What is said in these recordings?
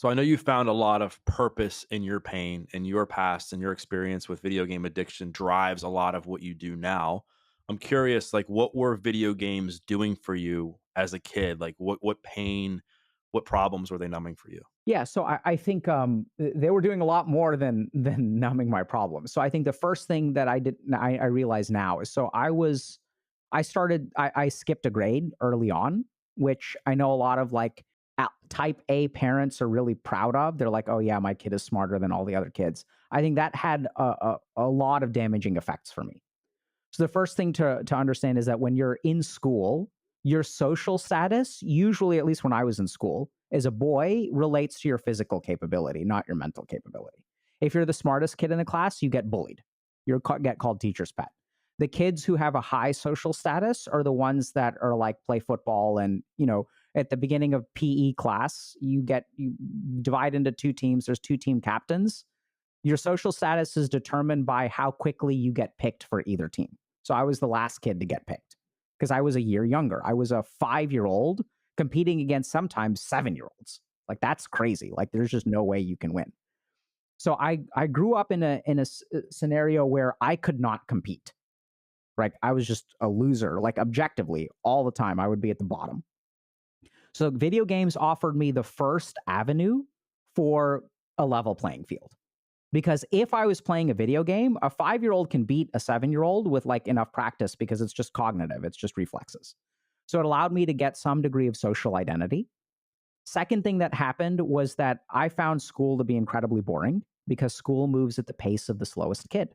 So I know you found a lot of purpose in your pain and your past and your experience with video game addiction drives a lot of what you do now. I'm curious, like what were video games doing for you as a kid? Like what pain, what problems were they numbing for you? Yeah, so I think they were doing a lot more than numbing my problems. So I think the first thing that I realize now is I skipped a grade early on, which I know a lot of like type A parents are really proud of. They're like, oh yeah, my kid is smarter than all the other kids. I think that had a lot of damaging effects for me. So the first thing to understand is that when you're in school, your social status, usually at least when I was in school, as a boy, relates to your physical capability, not your mental capability. If you're the smartest kid in the class, you get bullied. Get called teacher's pet. The kids who have a high social status are the ones that are like play football and, at the beginning of PE class, you divide into two teams. There's two team captains. Your social status is determined by how quickly you get picked for either team. So I was the last kid to get picked because I was a year younger. I was a 5-year old competing against sometimes 7-year olds. Like that's crazy. Like there's just no way you can win. So I grew up in a scenario where I could not compete. Right, I was just a loser. Like objectively, all the time I would be at the bottom. So video games offered me the first avenue for a level playing field. Because if I was playing a video game, a 5-year old can beat a 7-year old with like enough practice because it's just cognitive, it's just reflexes. So it allowed me to get some degree of social identity. Second thing that happened was that I found school to be incredibly boring because school moves at the pace of the slowest kid.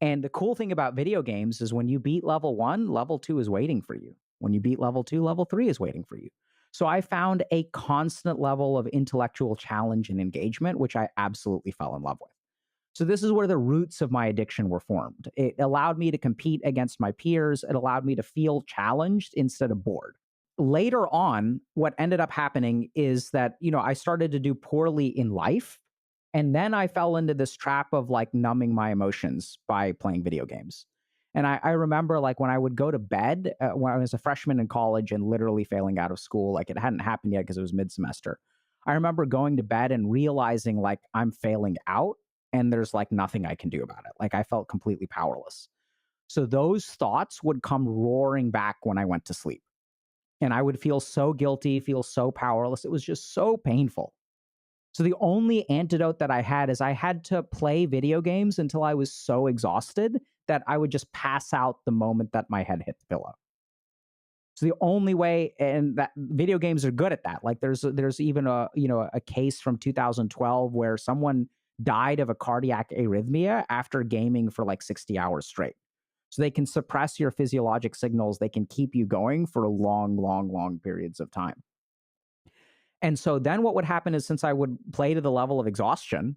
And the cool thing about video games is when you beat level one, level two is waiting for you. When you beat level two, level three is waiting for you. So I found a constant level of intellectual challenge and engagement, which I absolutely fell in love with. So this is where the roots of my addiction were formed. It allowed me to compete against my peers. It allowed me to feel challenged instead of bored. Later on, what ended up happening is that, I started to do poorly in life. And then I fell into this trap of like numbing my emotions by playing video games. And I remember like when I would go to bed when I was a freshman in college and literally failing out of school, like it hadn't happened yet because it was mid semester. I remember going to bed and realizing like I'm failing out and there's like nothing I can do about it. Like I felt completely powerless. So those thoughts would come roaring back when I went to sleep. And I would feel so guilty, feel so powerless. It was just so painful. So the only antidote that I had is I had to play video games until I was so exhausted that I would just pass out the moment that my head hit the pillow. So the only way, and that video games are good at that. Like there's even a case from 2012 where someone died of a cardiac arrhythmia after gaming for like 60 hours straight. So they can suppress your physiologic signals. They can keep you going for long, long, long periods of time. And so then what would happen is since I would play to the level of exhaustion,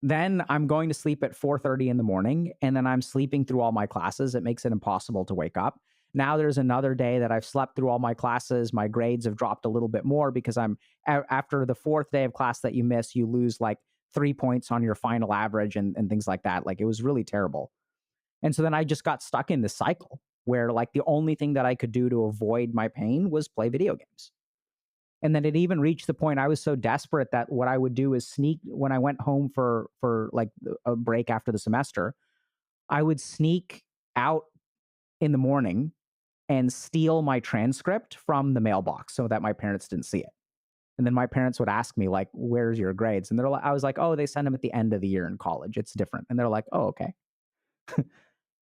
then I'm going to sleep at 4:30 in the morning and then I'm sleeping through all my classes. It makes it impossible to wake up. Now there's another day that I've slept through all my classes. My grades have dropped a little bit more because after the fourth day of class that you miss, you lose like 3 points on your final average and things like that. Like it was really terrible. And so then I just got stuck in this cycle where like the only thing that I could do to avoid my pain was play video games. And then it even reached the point I was so desperate that what I would do is sneak when I went home for like a break after the semester, I would sneak out in the morning and steal my transcript from the mailbox so that my parents didn't see it. And then my parents would ask me like, "Where's your grades?" And I was like, "Oh, they send them at the end of the year in college. It's different." And they're like, "Oh, okay."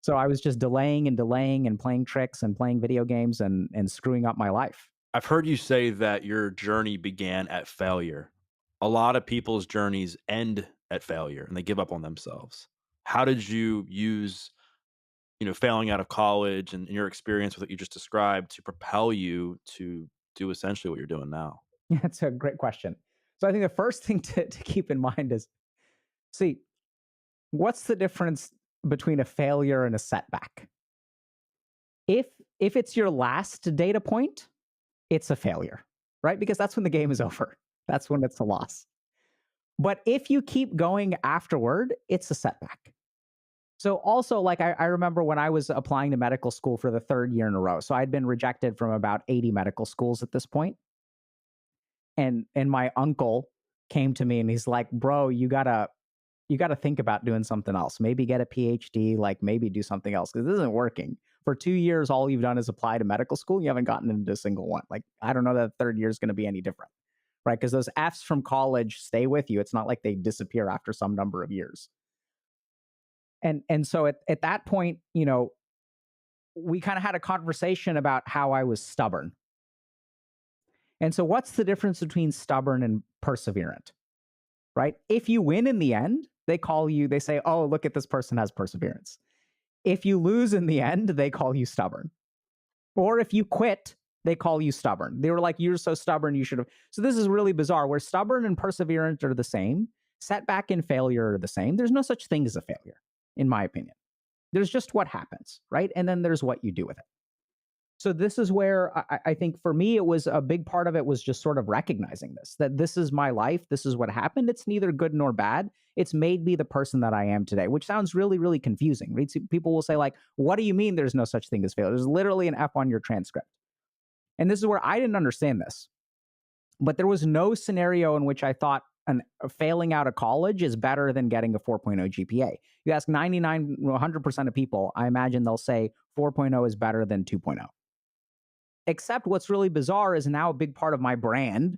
So I was just delaying and playing tricks and playing video games and screwing up my life. I've heard you say that your journey began at failure. A lot of people's journeys end at failure and they give up on themselves. How did you use, failing out of college and your experience with what you just described to propel you to do essentially what you're doing now? That's a great question. So I think the first thing to keep in mind is see, what's the difference between a failure and a setback? If if it's your last data point, it's a failure, right? Because that's when the game is over. That's when it's a loss. But if you keep going afterward, it's a setback. So also, like I remember when I was applying to medical school for the third year in a row. So I'd been rejected from about 80 medical schools at this point. and my uncle came to me and he's like, bro, you gotta think about doing something else. Maybe get a PhD, like maybe do something else because this isn't working. For 2 years, all you've done is apply to medical school. You haven't gotten into a single one. Like, I don't know that the third year is going to be any different, right? Because those Fs from college stay with you. It's not like they disappear after some number of years. And so at that point, we kind of had a conversation about how I was stubborn. And so what's the difference between stubborn and perseverant, right? If you win in the end, they say, oh, look at this person has perseverance. If you lose in the end, they call you stubborn. Or if you quit, they call you stubborn. They were like, you're so stubborn, you should have. So this is really bizarre, where stubborn and perseverant are the same. Setback and failure are the same. There's no such thing as a failure, in my opinion. There's just what happens, right? And then there's what you do with it. So this is where I think for me, it was a big part of it was just sort of recognizing this, that this is my life. This is what happened. It's neither good nor bad. It's made me the person that I am today, which sounds really, really confusing. Right? So people will say like, what do you mean there's no such thing as failure? There's literally an F on your transcript. And this is where I didn't understand this, but there was no scenario in which I thought failing out of college is better than getting a 4.0 GPA. You ask 100% of people, I imagine they'll say 4.0 is better than 2.0. Except what's really bizarre is now a big part of my brand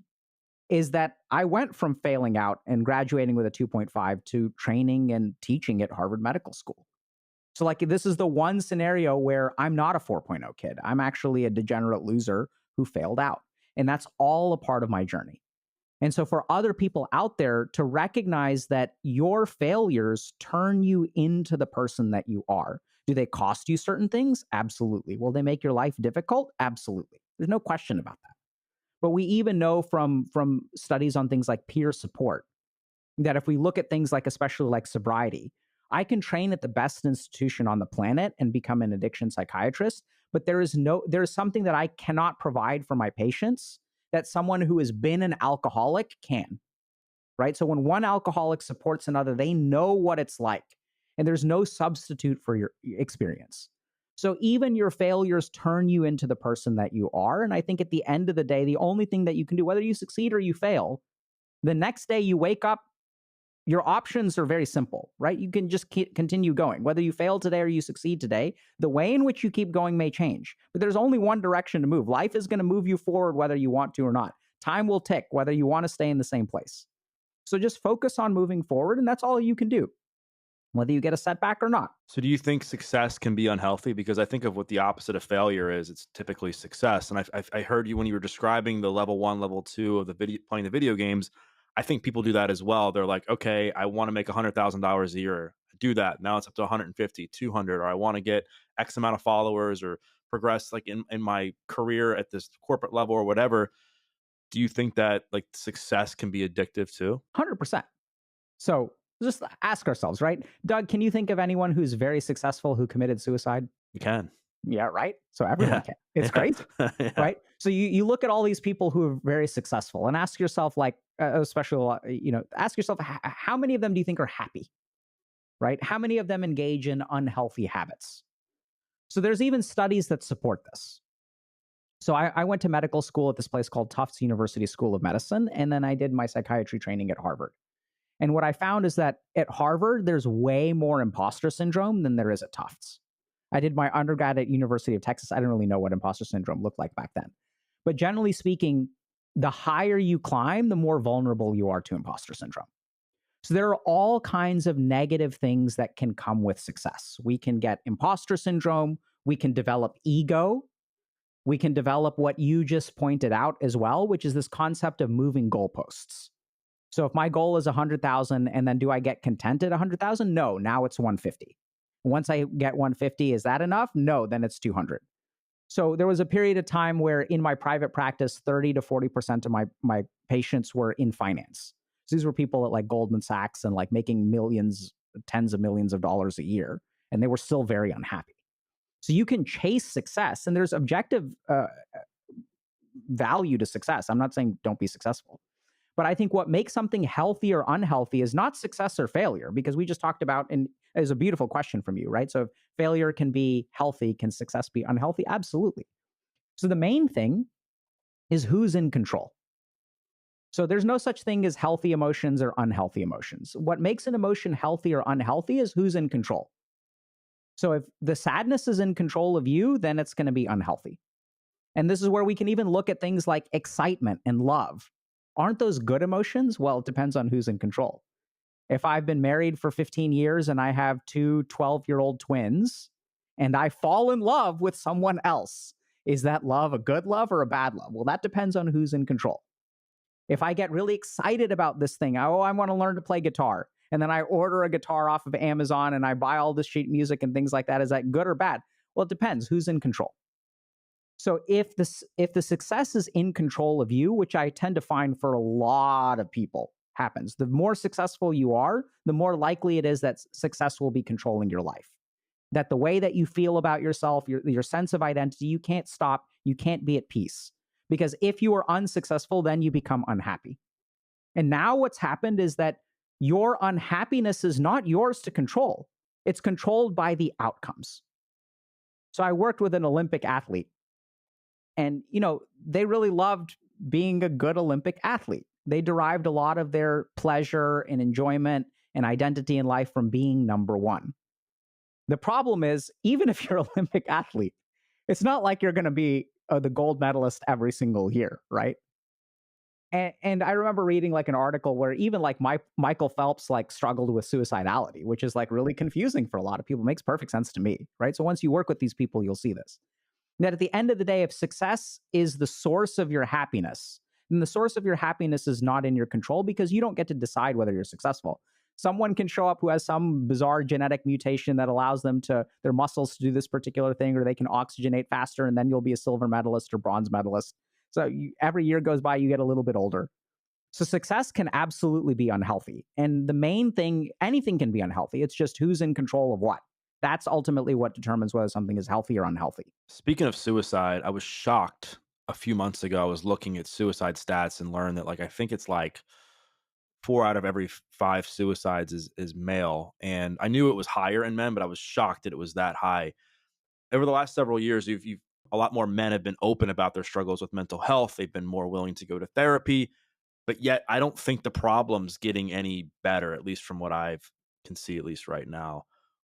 is that I went from failing out and graduating with a 2.5 to training and teaching at Harvard Medical School. So like this is the one scenario where I'm not a 4.0 kid. I'm actually a degenerate loser who failed out. And that's all a part of my journey. And so for other people out there to recognize that your failures turn you into the person that you are. Do they cost you certain things? Absolutely. Will they make your life difficult? Absolutely. There's no question about that. But we even know from studies on things like peer support that if we look at things like, especially like sobriety, I can train at the best institution on the planet and become an addiction psychiatrist, but there is something that I cannot provide for my patients that someone who has been an alcoholic can, right? So when one alcoholic supports another, they know what it's like. And there's no substitute for your experience. So even your failures turn you into the person that you are. And I think at the end of the day, the only thing that you can do, whether you succeed or you fail, the next day you wake up, your options are very simple, right? You can just continue going. Whether you fail today or you succeed today, the way in which you keep going may change. But there's only one direction to move. Life is going to move you forward whether you want to or not. Time will tick whether you want to stay in the same place. So just focus on moving forward, and that's all you can do, whether you get a setback or not. So do you think success can be unhealthy? Because I think of what the opposite of failure is. It's typically success. And I heard you when you were describing the level 1, level 2 of playing the video games. I think people do that as well. They're like, okay, I want to make $100,000 a year. Do that. Now it's up to 150, 200, or I want to get X amount of followers or progress like in my career at this corporate level or whatever. Do you think that like success can be addictive too? 100%. So just ask ourselves, right? Doug, can you think of anyone who's very successful who committed suicide? You can. Yeah, right? So everyone can. It's crazy, Yeah. right? So you look at all these people who are very successful and ask yourself, like, especially, ask yourself, how many of them do you think are happy, right? How many of them engage in unhealthy habits? So there's even studies that support this. So I went to medical school at this place called Tufts University School of Medicine, and then I did my psychiatry training at Harvard. And what I found is that at Harvard, there's way more imposter syndrome than there is at Tufts. I did my undergrad at University of Texas. I didn't really know what imposter syndrome looked like back then. But generally speaking, the higher you climb, the more vulnerable you are to imposter syndrome. So there are all kinds of negative things that can come with success. We can get imposter syndrome. We can develop ego. We can develop what you just pointed out as well, which is this concept of moving goalposts. So if my goal is 100,000 and then do I get content at 100,000? No, now it's 150. Once I get 150, is that enough? No, then it's 200. So there was a period of time where in my private practice, 30 to 40% of my patients were in finance. So these were people at like Goldman Sachs and like making millions, tens of millions of dollars a year, and they were still very unhappy. So you can chase success, and there's objective value to success. I'm not saying don't be successful. But I think what makes something healthy or unhealthy is not success or failure, because we just talked about, and it's a beautiful question from you, right? So if failure can be healthy, can success be unhealthy? Absolutely. So the main thing is who's in control. So there's no such thing as healthy emotions or unhealthy emotions. What makes an emotion healthy or unhealthy is who's in control. So if the sadness is in control of you, then it's going to be unhealthy. And this is where we can even look at things like excitement and love. Aren't those good emotions? Well, it depends on who's in control. If I've been married for 15 years and I have two 12-year-old twins and I fall in love with someone else, is that love a good love or a bad love? Well, that depends on who's in control. If I get really excited about this thing, oh, I want to learn to play guitar, and then I order a guitar off of Amazon and I buy all this sheet music and things like that, is that good or bad? Well, it depends who's in control. So if the success is in control of you, which I tend to find for a lot of people happens, the more successful you are, the more likely it is that success will be controlling your life. That the way that you feel about yourself, your sense of identity, you can't stop, you can't be at peace. Because if you are unsuccessful, then you become unhappy. And now what's happened is that your unhappiness is not yours to control. It's controlled by the outcomes. So I worked with an Olympic athlete, and they really loved being a good Olympic athlete. They derived a lot of their pleasure and enjoyment and identity in life from being number one. The problem is, even if you're an Olympic athlete, it's not like you're going to be the gold medalist every single year, right? And I remember reading like an article where even like Michael Phelps like struggled with suicidality, which is like really confusing for a lot of people. It makes perfect sense to me, right? So once you work with these people, you'll see this. That at the end of the day, if success is the source of your happiness, then the source of your happiness is not in your control because you don't get to decide whether you're successful. Someone can show up who has some bizarre genetic mutation that allows their muscles to do this particular thing, or they can oxygenate faster, and then you'll be a silver medalist or bronze medalist. So every year goes by, you get a little bit older. So success can absolutely be unhealthy. And the main thing, anything can be unhealthy. It's just who's in control of what. That's ultimately what determines whether something is healthy or unhealthy. Speaking of suicide, I was shocked a few months ago. I was looking at suicide stats and learned that, like, I think it's like 4 out of every 5 suicides is male, and I knew it was higher in men, but I was shocked that it was that high. Over the last several years, you've a lot more men have been open about their struggles with mental health. They've been more willing to go to therapy, but yet I don't think the problem's getting any better, at least from what I've can see, at least right now.